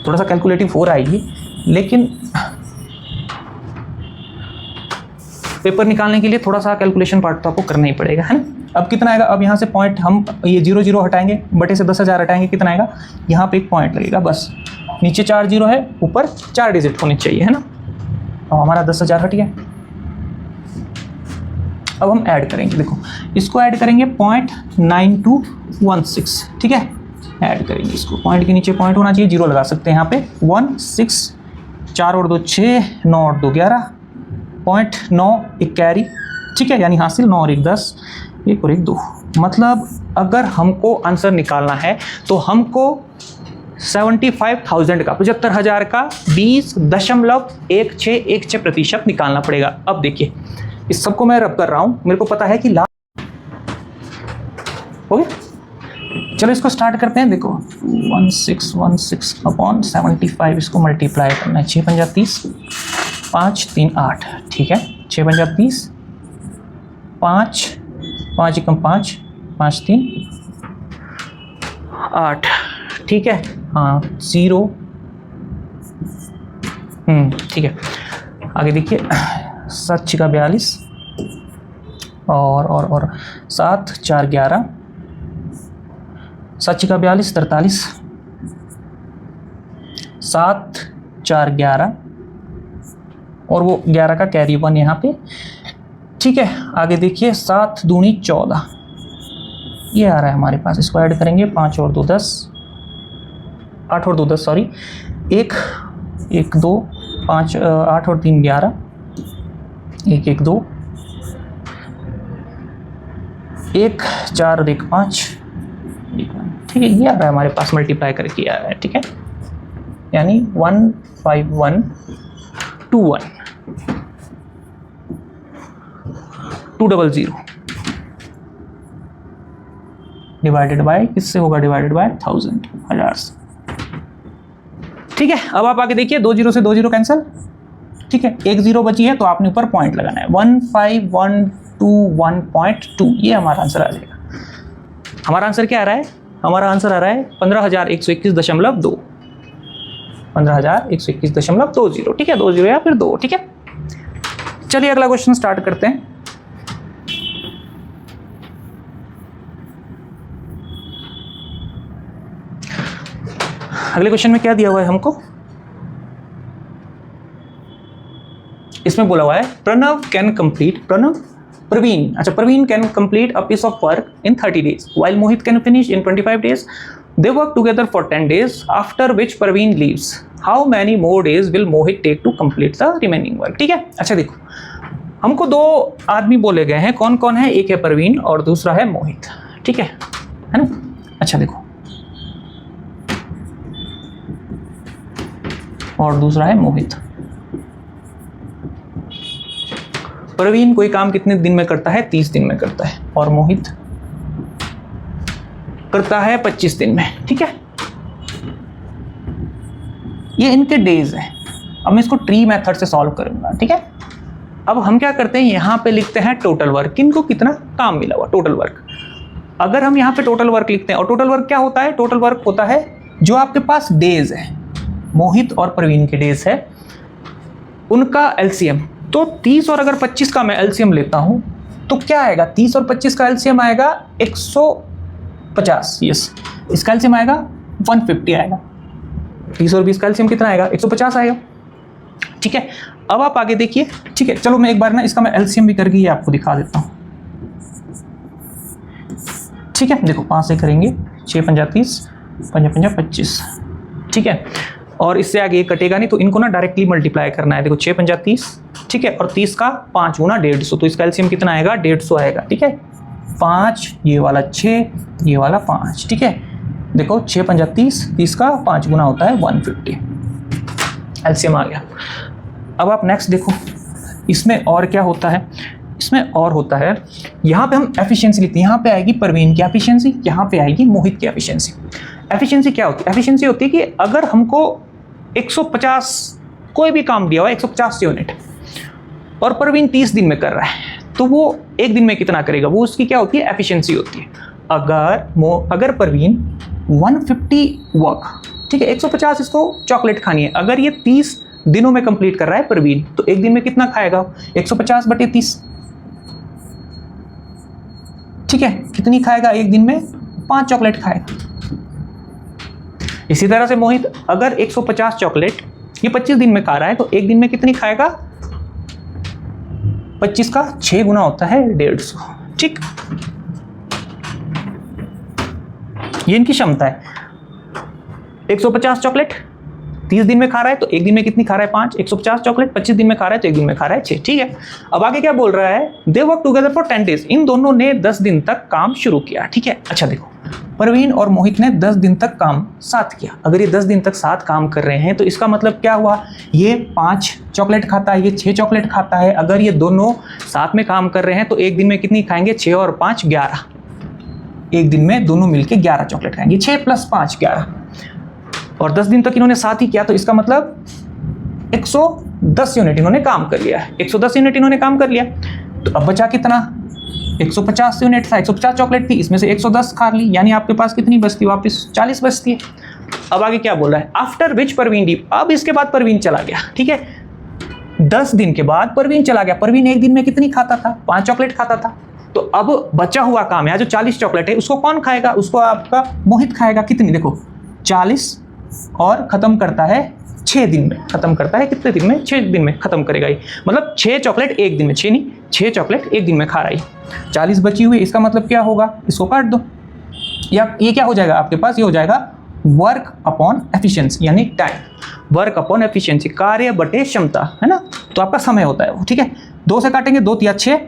थोड़ा सा कैलकुलेटिव हो रहा है ये, लेकिन पेपर निकालने के लिए थोड़ा सा कैलकुलेशन पार्ट तो आपको करना ही पड़ेगा, है ना। अब कितना आएगा, अब यहाँ से पॉइंट हम ये 0 हटाएंगे, बटे से 10,000 हटाएंगे, कितना आएगा, यहाँ पे एक पॉइंट लगेगा बस। नीचे 4 0 है, ऊपर 4 डिजिट होने चाहिए, है ना। अब हमारा 10,000 हट गया। अब हम ऐड करेंगे, देखो इसको ऐड करेंगे 0.9216। ठीक है, ऐड करेंगे इसको, पॉइंट के नीचे पॉइंट होना चाहिए, 0 लगा सकते हैं यहाँ पे। 16, 4 और 2 6, 9 और 2 11, 0.9 एक कैरी। ठीक है, यानी हासिल 9 और 1 10, 1 और 1 2। मतलब अगर हमको आंसर निकालना है तो हमको 75,000 का 75,000 का 20.1616% निकालना पड़ेगा। अब देखिए इस सबको मैं रब कर रहा हूँ, मेरे को पता है कि हो गया। चलो इसको स्टार्ट करते हैं। देखो 1616 अपॉन 75, इसको मल्टीप्लाई करना है। 6 पंजा 30, 5 3 8। ठीक है, 6 पंजा 30, 5 5 एकम 5, 5 3 8। ठीक है, हाँ 0। ठीक है, आगे देखिए 7 6 42 और 7 4 11, 7 6 42 43, 7 4 11 और वो 11 का कैरी 1 यहाँ पे। ठीक है, आगे देखिए 7 दूनी 14, ये आ रहा है हमारे पास। इसको ऐड करेंगे, 5 और 2 10, 8 और 2 10 सॉरी, 1 1 2 5, 8 और 3 11, 1 1 2, 1 4 और 1 5। ठीक है, ये आ रहा है हमारे पास, मल्टीप्लाई करके आ रहा है। ठीक है, यानी 15121 200 डिवाइडेड बाय, किससे होगा, डिवाइडेड बाय 1000, 1000 से। ठीक है, अब आप आगे देखिए 2 0 से 2 0 कैंसिल। ठीक है, 1 0 बची है तो आपने ऊपर पॉइंट लगाना है। 15121.2, ये हमारा आंसर आ जाएगा। हमारा आंसर क्या आ रहा है? हमारा आंसर आ रहा है 15,121.2, 15,121.20, ठीक है, 20 या फिर 2, ठीक है। चलिए अगला क्वेश्चन स्टार्ट करते हैं। अगले क्वेश्चन में क्या दिया हुआ है हमको? इसमें बोला हुआ है प्रवीण, अच्छा, Praveen can complete a piece of work in 30 days while Mohit can finish in 25 days. They work together for 10 days after which Praveen leaves. How many more days will Mohit take to complete the remaining work? ठीक है, अच्छा देखो, हमको 2 आदमी बोले गए हैं, कौन कौन है? एक है प्रवीण और दूसरा है मोहित, ठीक है ना? अच्छा देखो, और दूसरा है मोहित। प्रवीण कोई काम कितने दिन में करता है? 30 दिन में करता है, और मोहित करता है 25 दिन में, ठीक है। ये इनके डेज हैं। अब मैं इसको ट्री मेथड से सॉल्व करूंगा, ठीक है। अब हम क्या करते हैं, यहाँ पे लिखते हैं टोटल वर्क, किनको कितना काम मिला हुआ, टोटल वर्क। अगर हम यहाँ पे टोटल वर्क लिखते हैं, और टोटल वर्क क्या होता है? टोटल वर्क होता है जो आपके पास डेज है, मोहित और प्रवीण के डेज है, उनका एलसीएम। तो 30 और अगर 25 का मैं एलसीएम लेता हूं तो क्या आएगा? 30 और 25 का एलसीएम आएगा 150, यस, इसका एलसीएम आएगा 150 आएगा। 30 और 20 का एलसीएम कितना आएगा? 150 आएगा, ठीक है। अब आप आगे देखिए, ठीक है। चलो मैं एक बार ना इसका मैं एलसीएम भी करके ये आपको दिखा देता हूँ, ठीक है। देखो 5 से करेंगे, 6 पंजा 30, 5 पंजा 25, ठीक है। और इससे आगे ये कटेगा नहीं, तो इनको ना डायरेक्टली मल्टीप्लाई करना है। देखो 6 पंजा 30, ठीक है, और 30 का 5 गुना 150, तो इसका एलसीएम कितना आएगा? 150 आएगा, ठीक है। 5, ये वाला 6, ये वाला 5, ठीक है। देखो 6 पंजा 30, 30 का 5 गुना होता है 150, एलसीएम आ गया। अब आप नेक्स्ट देखो, इसमें और क्या होता है? इसमें और होता है, यहाँ पे हम एफिशिएंसी लिखते हैं। यहाँ पे आएगी प्रवीण की एफिशिएंसी, यहाँ पे आएगी मोहित की एफिशिएंसी। एफिशिएंसी क्या होती है? एफिशिएंसी होती है कि अगर हमको 150 कोई भी काम दिया हुआ है, 150 यूनिट, और प्रवीण 30 दिन में कर रहा है, तो वो एक दिन में कितना करेगा? वो उसकी क्या होती है? एफिशिएंसी होती है। अगर प्रवीण 150 वर्क, ठीक है, 150 इसको चॉकलेट खानी है, अगर ये 30 दिनों में कंप्लीट कर रहा है प्रवीण, तो एक दिन में कितना खाएगा? 150/30, ठीक है। कितनी खाएगा एक दिन में? 5 चॉकलेट खाएगा। इसी तरह से मोहित अगर 150 चॉकलेट ये 25 दिन में खा रहा है, तो एक दिन में कितनी खाएगा? 25 का 6 गुना होता है 150, ठीक। ये इनकी क्षमता है। 150 चॉकलेट 30 दिन में खा रहा है, तो एक दिन में कितनी खा रहा है? 5। 150 चॉकलेट 25 दिन में खा रहा है, तो एक दिन में खा रहा है 6, ठीक है। अब आगे क्या बोल रहा है? They work together for 10 days। इन दोनों ने 10 दिन तक काम शुरू किया, ठीक है। अच्छा देखो, प्रवीण और मोहित ने 10 दिन तक काम साथ किया। अगर ये 10 दिन तक साथ काम कर रहे हैं, तो इसका मतलब क्या हुआ? ये 5 चॉकलेट खाता है, ये 6 चॉकलेट खाता है। अगर ये दोनों साथ में काम कर रहे हैं, तो एक दिन में कितनी खाएंगे? 6 और 5 11। एक दिन में दोनों मिलके 11 चॉकलेट खाएंगे। 6 + 5 11, और 10 दिन तक इन्होंने साथ ही किया, तो इसका मतलब 110 यूनिट इन्होंने काम कर लिया है। 110 यूनिट इन्होंने काम कर लिया, तो अब बचा कितना? 150 यूनिट था, 150 चॉकलेट थी, इसमें से 110 खा ली, यानी आपके पास कितनी बचती? वापस 40 बचती है। अब आगे क्या बोल रहा है? After which Praveen leave. अब इसके बाद प्रवीण चला गया, ठीक है। 10 दिन के बाद प्रवीण चला गया। प्रवीण एक दिन में कितनी खाता था? 5 चॉकलेट खाता था। तो अब बचा हुआ काम है, जो 40 चॉकलेट है, उसको कौन खाएगा? उसको आपका मोहित खाएगा। कितनी? देखो 40 और खत्म करता है 6 दिन में। खत्म करता है कितने दिन में? 6 दिन में खत्म करेगा ये। मतलब 6 चॉकलेट एक दिन में, 6 नहीं, 6 चॉकलेट एक दिन में खा रहा है। 40 बची हुई, इसका मतलब क्या होगा? इसको काट दो, या ये क्या हो जाएगा आपके पास? ये हो जाएगा वर्क अपॉन एफिशिएंसी, यानी टाइम। वर्क अपॉन एफिशिएंसी, कार्य बटे क्षमता, है ना। तो आपका समय होता है वो, ठीक है। 2 से काटेंगे 2 × 6,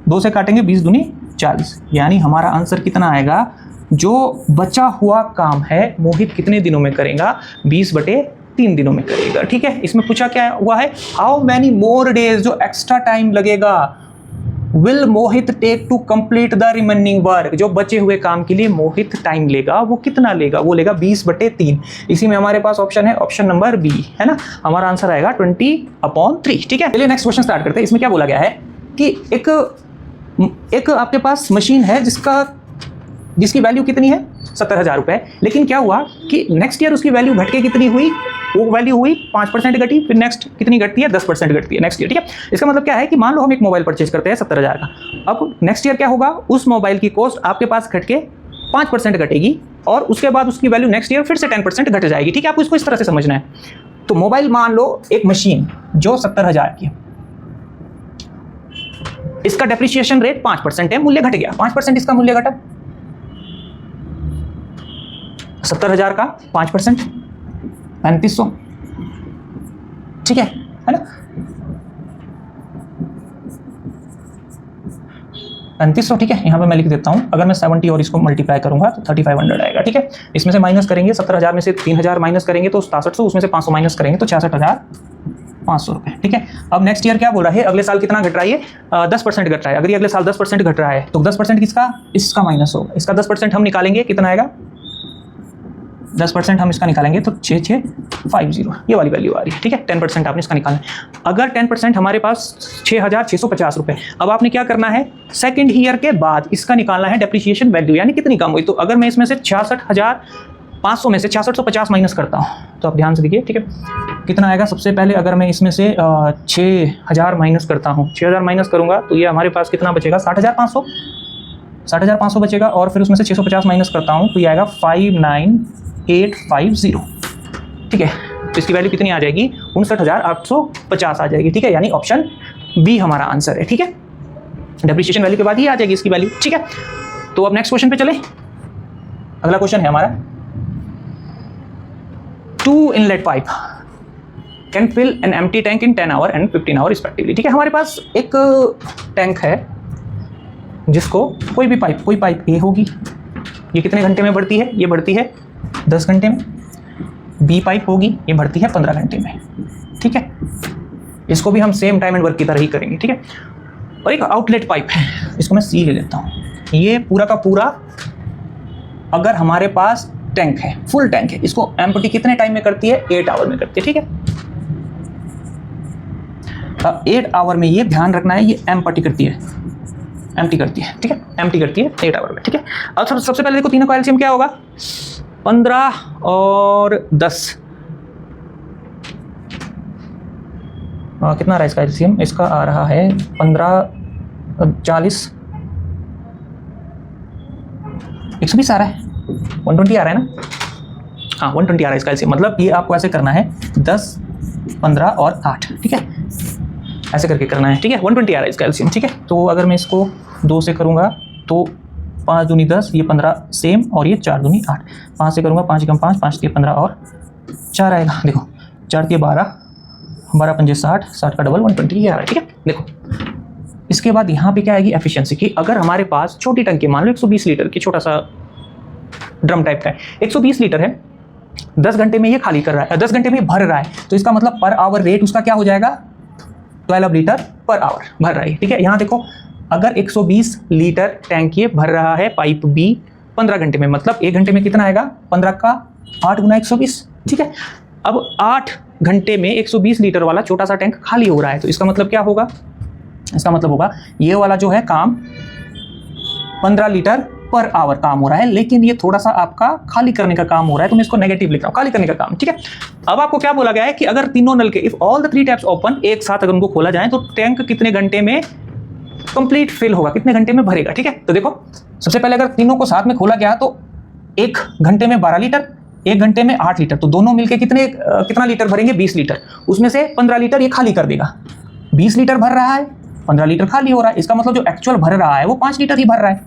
2 से काटेंगे 20 दूनी 40, यानी हमारा आंसर कितना आएगा? जो बचा हुआ काम है मोहित कितने दिनों में करेगा? 20/3 दिनों में करेगा, ठीक है। इसमें पूछा क्या हुआ है? हाउ मैनी मोर डेज, जो एक्स्ट्रा टाइम लगेगा, will Mohit take to complete the remaining work. जो बचे हुए काम के लिए मोहित टाइम लेगा, वो कितना लेगा? वो लेगा 20/3। इसी में हमारे पास ऑप्शन है, ऑप्शन नंबर बी, है ना। हमारा आंसर आएगा 20/3, ठीक है। चलिए नेक्स्ट क्वेश्चन स्टार्ट करते हैं। इसमें क्या बोला गया है कि एक आपके पास मशीन है जिसका जिसकी वैल्यू कितनी है 70,000 रुपये। लेकिन क्या हुआ कि नेक्स्ट ईयर उसकी वैल्यू घट के कितनी हुई, वो वैल्यू हुई 5% घटी, फिर नेक्स्ट कितनी घटती है 10% घटती है नेक्स्ट ईयर, ठीक है। इसका मतलब क्या है कि मान लो हम एक मोबाइल परचेज करते हैं 70,000 का, अब नेक्स्ट ईयर क्या होगा, उस मोबाइल की कॉस्ट आपके पास घट के 5% घटेगी और उसके बाद उसकी वैल्यू नेक्स्ट ईयर फिर से 10% घट जाएगी, ठीक है। आपको इसको इस तरह से समझना है। तो मोबाइल मान लो एक मशीन जो 70,000 की, इसका डेप्रिसिएशन रेट 5% है, मूल्य घट गया, 5% इसका मूल्य घटा, 70,000 का 5% 3500, ठीक है ना। 3500, ठीक है। यहाँ पे मैं लिख देता हूँ, अगर मैं 70 और इसको मल्टीप्लाई करूंगा तो 3500 आएगा, ठीक है। इसमें से माइनस करेंगे, 70,000 में से 3,000 माइनस करेंगे तो 6700, उसमें से 500 माइनस करेंगे तो 66,500 रुपये, ठीक है। अब नेक्स्ट ईयर क्या बोल रहा है, अगले साल कितना घट रहा है, ये 10% घट रहा है। अगर ये अगले साल 10% घट रहा है तो 10% किसका, इसका माइनस होगा। इसका 10% हम निकालेंगे, कितना आएगा, 10% हम इसका निकालेंगे तो 6650, ये वाली वैल्यू आ रही है, ठीक है। 10% आपने इसका निकालना है। अगर 10% हमारे पास 6,650 रुपये। अब आपने क्या करना है, सेकंड ईयर के बाद इसका निकालना है डेप्रिसिएशन वैल्यू, यानी कितनी कम हुई। तो अगर मैं इसमें से 66,500 में से 6650 माइनस करता हूँ तो आप ध्यान से देखिए, ठीक है, कितना आएगा। सबसे पहले अगर मैं इसमें से 6,000 माइनस करता हूँ, 6,000 माइनस करूँगा तो ये हमारे पास कितना बचेगा, 60,500 बचेगा। और फिर उसमें से 650 माइनस करता हूँ तो ये आएगा 59,850, ठीक है। तो इसकी वैल्यू कितनी आ जाएगी, 59,850 आ जाएगी, ठीक है। यानी ऑप्शन बी हमारा आंसर है, ठीक है। डेप्रिसिएशन वैल्यू के बाद ही आ जाएगी इसकी वैल्यू, ठीक है। तो अब नेक्स्ट क्वेश्चन पे चले। अगला क्वेश्चन है हमारा, 2 inlet pipe can fill an empty tank in 10 hour and 15 hour respectively, ठीक है। हमारे पास एक टैंक है जिसको कोई भी पाइप, कोई पाइप ए होगी, ये कितने घंटे में बढ़ती है, ये बढ़ती है 10 घंटे में। बी पाइप होगी, ये बढ़ती है 15 घंटे में, ठीक है। इसको भी हम सेम टाइम एंड वर्क की तरह ही करेंगे, ठीक है। और एक आउटलेट पाइप है, इसको मैं सी ले लेता हूँ। ये पूरा का पूरा, अगर हमारे पास टैंक है, फुल टैंक है, इसको एम्प्टी कितने टाइम में करती है, 8 आवर में करती है, ठीक है। अब 8 आवर में ये ध्यान रखना है, ये एम्प्टी करती है, एम्प्टी करती है, ठीक है, एम्प्टी करती है 8 आवर में, ठीक है। अब सबसे पहले देखो तीनों का एलसीएम क्या होगा, 15 और 10, कितना आ रहा है इसका एलसीएम, इसका आ रहा है 15, 40, 120 आ रहा है, 120 आ रहा है ना, हाँ 120 आ रहा है इसका एलसीएम। मतलब ये आपको ऐसे करना है 10, 15 और 8, ठीक है, ऐसे करके करना है, ठीक है। 120 आ रहा है इसका एलसीएम, ठीक है। तो अगर मैं इसको 2 से करूँगा तो 5 दूनी 10, ये 15 सेम, और ये 4 दूनी 8, 5 से करूँगा 5 कम 5, 5 15 और 4 आएगा, देखो 4 12, 12 पंजे 60, 60 का डबल 120 ये आ रहा है, ठीक है। देखो इसके बाद यहाँ पे क्या आएगी एफिशिएंसी की। अगर हमारे पास छोटी टंकी, मान लो 120 लीटर की, छोटा सा ड्रम टाइप का है, 120 लीटर है, 10 घंटे में ये खाली कर रहा है, 10 घंटे में भर रहा है, तो इसका मतलब पर आवर रेट उसका क्या हो जाएगा, 12 लीटर पर आवर भर रहा है, ठीक है। यहाँ देखो अगर 120 लीटर टैंक ये भर रहा है पाइप बी 15 घंटे में, मतलब 1 घंटे में कितना आएगा, 15 का 8 गुना 120, ठीक है। अब 8 घंटे में 120 लीटर वाला छोटा सा टैंक खाली हो रहा है, तो इसका मतलब क्या होगा, इसका मतलब होगा ये वाला जो है काम 15 लीटर पर आवर काम हो रहा है, लेकिन ये थोड़ा सा आपका खाली करने का काम हो रहा है, तो मैं इसको नेगेटिव लिख रहा हूँ, खाली करने का काम, ठीक है। अब आपको क्या बोला गया है कि अगर तीनों नल के, if all the 3 taps open, एक साथ अगर उनको खोला जाए तो टैंक कितने घंटे में कंप्लीट फिल होगा, कितने घंटे में भरेगा, ठीक है। तो देखो सबसे पहले अगर तीनों को साथ में खोला गया तो 1 घंटे में 12 लीटर, 1 घंटे में 8 लीटर, तो दोनों मिलके कितना लीटर भरेंगे, 20 लीटर। उसमें से 15 लीटर ये खाली कर देगा, 20 लीटर भर रहा है, 15 लीटर खाली हो रहा है, इसका मतलब जो एक्चुअल भर रहा है वो 5 लीटर ही भर रहा है।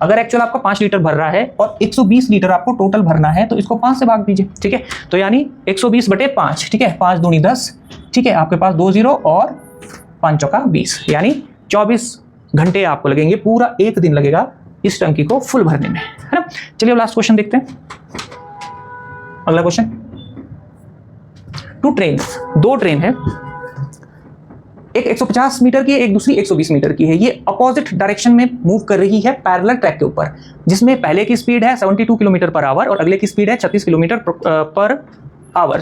अगर एक्चुअल आपका 5 लीटर भर रहा है और 120 लीटर आपको टोटल भरना है, तो इसको 5 से भाग दीजिए, ठीक है। तो यानी 120/5, ठीक है, 5 दूनी 10, ठीक है, आपके पास 2 0 और 5 चौका 20, यानी 24 घंटे आपको लगेंगे, पूरा 1 दिन लगेगा इस टंकी को फुल भरने में, है ना। चलिए अब लास्ट क्वेश्चन देखते हैं। अगला क्वेश्चन, 2 ट्रेन, 2 ट्रेन है, एक 150 मीटर की है, एक दूसरी 120 मीटर की है। ये अपोजिट डायरेक्शन में मूव कर रही है पैरेलल ट्रैक के ऊपर, जिसमें पहले की स्पीड है 72 किलोमीटर पर आवर और अगले की स्पीड है 36 किलोमीटर पर आवर।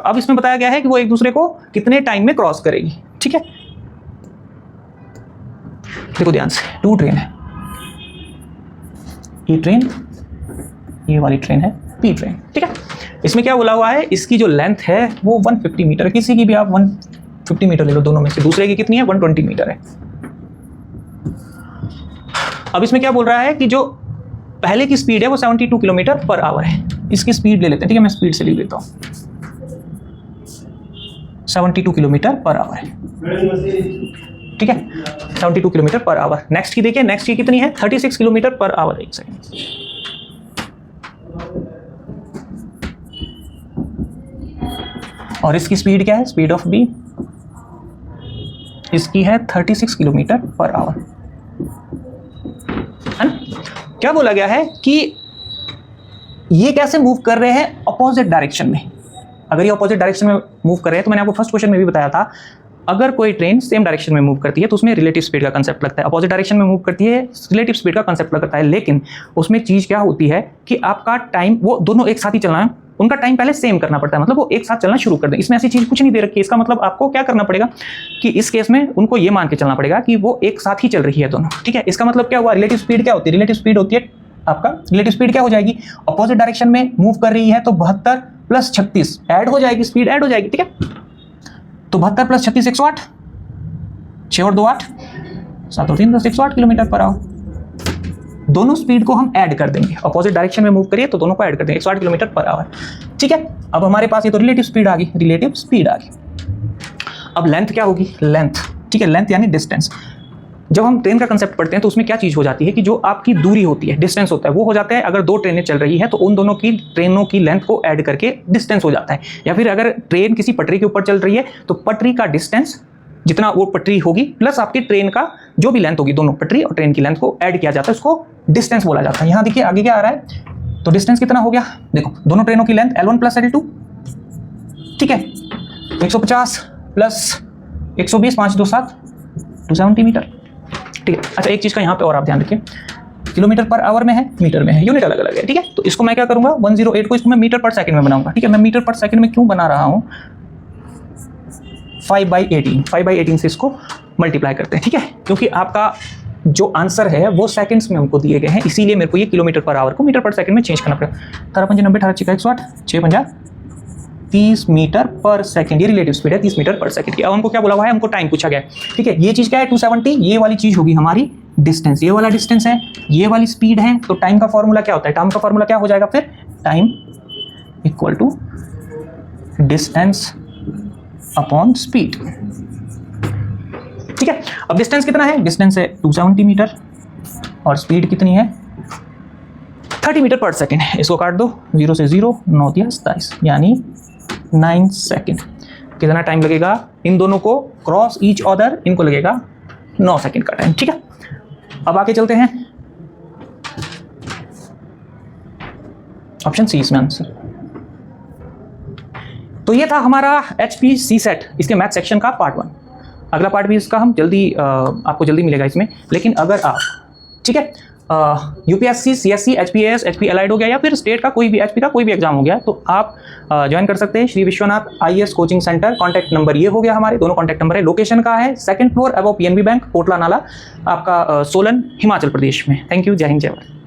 अब इसमें बताया गया है कि वो एक दूसरे को कितने टाइम में क्रॉस करेगी, ठीक है। देखो ध्यान से, 2 ट्रेन है, ई ट्रेन, ये वाली ट्रेन है पी ट्रेन, ठीक है। इसमें क्या बोला हुआ है, इसकी जो लेंथ है वो 150 मीटर है, किसी की भी आप 150 मीटर ले लो दोनों में से, दूसरे की कितनी है 120 मीटर है। अब इसमें क्या बोल रहा है कि जो पहले की स्पीड है वो 72 किलोमीटर पर आवर है, इसकी स्पीड ले लेते हैं, ठीक है, मैं स्पीड से लिख लेता हूँ, 72 किलोमीटर पर आवर है, ठीक है, 72 किलोमीटर पर आवर। नेक्स्ट की देखिए, नेक्स्ट की कितनी है 36 किलोमीटर पर आवर। एक सेकेंड, और इसकी स्पीड क्या है, स्पीड ऑफ बी, इसकी है 36 किलोमीटर पर आवर, है ना। क्या बोला गया है कि ये कैसे मूव कर रहे हैं, अपोजिट डायरेक्शन में। अगर ये अपोजिट डायरेक्शन में मूव कर रहे हैं तो मैंने आपको फर्स्ट क्वेश्चन में भी बताया था, अगर कोई ट्रेन सेम डायरेक्शन में मूव करती है तो उसमें रिलेटिव स्पीड का कंसेप्ट लगता है, अपोजिट डायरेक्शन में मूव करती है रिलेटिव स्पीड का कंसेप्ट लगता है। लेकिन उसमें चीज़ क्या होती है कि आपका टाइम, वो दोनों एक साथ ही चलना है, उनका टाइम पहले सेम करना पड़ता है, मतलब वो एक साथ चलना शुरू कर दें। इसमें ऐसी चीज़ कुछ नहीं दे रखी है, इसका मतलब आपको क्या करना पड़ेगा कि इस केस में उनको ये मान के चलना पड़ेगा कि वो एक साथ ही चल रही है दोनों, ठीक है। इसका मतलब क्या हुआ, रिलेटिव स्पीड क्या होती है, रिलेटिव स्पीड होती है आपका, रिलेटिव स्पीड क्या हो जाएगी, अपोजिट डायरेक्शन में मूव कर रही है तो 72 + 36 ऐड हो जाएगी, स्पीड ऐड हो जाएगी, ठीक है। तो 72 + 36 108, 6 और 2 8, 7 और 3 10 108 किलोमीटर पर आवर। दोनों स्पीड को हम ऐड कर देंगे, अपोजिट डायरेक्शन में मूव करिए तो दोनों को ऐड कर देंगे, 108 किलोमीटर पर आवर, ठीक है। अब हमारे पास ये तो रिलेटिव स्पीड आ गई, रिलेटिव स्पीड आ गई। अब लेंथ क्या होगी, लेंथ, ठीक है, लेंथ यानी डिस्टेंस। जब हम ट्रेन का कंसेप्ट पढ़ते हैं तो उसमें क्या चीज़ हो जाती है कि जो आपकी दूरी होती है, डिस्टेंस होता है, वो हो जाता है, अगर 2 ट्रेनें चल रही है तो उन दोनों की ट्रेनों की लेंथ को ऐड करके डिस्टेंस हो जाता है। या फिर अगर ट्रेन किसी पटरी के ऊपर चल रही है तो पटरी का डिस्टेंस जितना वो पटरी होगी प्लस आपकी ट्रेन का जो भी लेंथ होगी, दोनों पटरी और ट्रेन की लेंथ को ऐड किया जाता है, उसको डिस्टेंस बोला जाता है। यहाँ देखिए आगे क्या आ रहा है, तो डिस्टेंस कितना हो गया, देखो दोनों ट्रेनों की लेंथ L1 + L2, ठीक है, 150 + 120 5 2 7 270 मीटर, ठीक है। अच्छा एक चीज़ का यहाँ पे और आप ध्यान रखिए, किलोमीटर पर आवर में है, मीटर में है, यूनिट अलग अलग है, ठीक है। तो इसको मैं क्या करूँगा 108 को इसको मैं मीटर पर सेकंड में बनाऊंगा, ठीक है। मैं मीटर पर सेकंड में क्यों बना रहा हूँ, 5/18 से इसको मल्टीप्लाई करते हैं, ठीक है, क्योंकि आपका जो आंसर है वो सेकंड्स में हमको दिए गए हैं, इसीलिए मेरे को ये किलोमीटर पर आवर को मीटर पर सेकंड में चेंज करना पड़ेगा। 18 90 18 6 108 6 50 30 मीटर पर सेकंड, ये रिलेटिव स्पीड है 30 मीटर पर सेकंड की। अब हमको क्या बोला हुआ है, हमको टाइम पूछा गया है, ठीक है। ये चीज़ क्या है 270, ये वाली चीज़ होगी हमारी डिस्टेंस, ये वाला डिस्टेंस है, ये वाली स्पीड है। तो टाइम का फॉर्मूला क्या होता है, टाइम का फॉर्मूला क्या हो जाएगा फिर, टाइम = डिस्टेंस अपॉन स्पीड, ठीक है। अब डिस्टेंस कितना है, डिस्टेंस है 270 मीटर और स्पीड कितनी है 30 मीटर पर सेकंड। इसको काट दो, 0 से 0 9 × 27 यानी 9 सेकंड। कितना टाइम लगेगा इन दोनों को क्रॉस ईच अदर, इनको लगेगा 9 सेकंड का टाइम, ठीक है। अब आगे चलते हैं, ऑप्शन सी इसमें आंसर। तो ये था हमारा HPC सेट, इसके मैथ सेक्शन का पार्ट 1। अगला पार्ट भी इसका हम जल्दी आपको जल्दी मिलेगा इसमें। लेकिन अगर आप, ठीक है, UPSC CSC HPAS HP allied हो गया या फिर स्टेट का कोई भी HP का कोई भी एग्जाम हो गया तो आप ज्वाइन कर सकते हैं Shri Vishwanath IAS coaching centre. Contact number ये हो गया, हमारे दोनों कॉन्टैक्ट नंबर है। लोकेशन का है 2nd floor above PNB bank, Kotla नाला, आपका सोलन, हिमाचल प्रदेश में। थैंक यू, जय हिंद, जय भारत।